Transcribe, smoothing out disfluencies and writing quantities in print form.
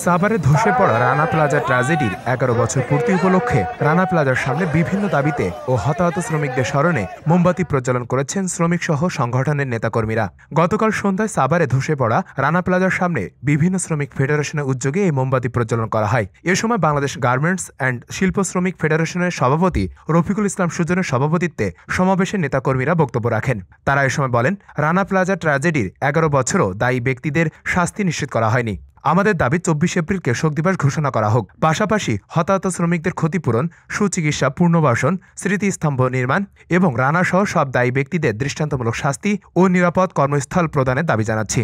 সাভারে ধসে পড়া রানা প্লাজা ট্র্যাজেডির 11 বছর পূর্তি উপলক্ষে রানা প্লাজার সামনে বিভিন্ন দাবিতে ও হতাহত শ্রমিকদের স্মরণে মোমবাতি প্রজ্বলন করেছেন শ্রমিক সহ সংগঠনের নেতাকর্মীরা। গতকাল সন্ধ্যায় সাভারে ধসে পড়া রানা প্লাজার সামনে বিভিন্ন শ্রমিক ফেডারেশনের উদ্যোগে এই মোমবাতি প্রজ্বলন করা হয়। এ সময় বাংলাদেশ গার্মেন্টস অ্যান্ড শিল্প শ্রমিক ফেডারেশনের সভাপতি রফিকুল ইসলাম সুজনের সভাপতিত্বে সমাবেশে নেতাকর্মীরা বক্তব্য রাখেন। তারা এ সময় বলেন, রানা প্লাজা ট্র্যাজেডির 11 বছরও দায়ী ব্যক্তিদের শাস্তি নিশ্চিত করা হয়নি। আমাদের দাবি 24 এপ্রিলকে শোক দিবস ঘোষণা করা হোক। পাশাপাশি হতাহত শ্রমিকদের ক্ষতিপূরণ, সুচিকিৎসা, পুনর্বাসন, স্মৃতিস্তম্ভ নির্মাণ এবং রানা সহ সব দায়ী ব্যক্তিদের দৃষ্টান্তমূলক শাস্তি ও নিরাপদ কর্মস্থল প্রদানের দাবি জানাচ্ছি।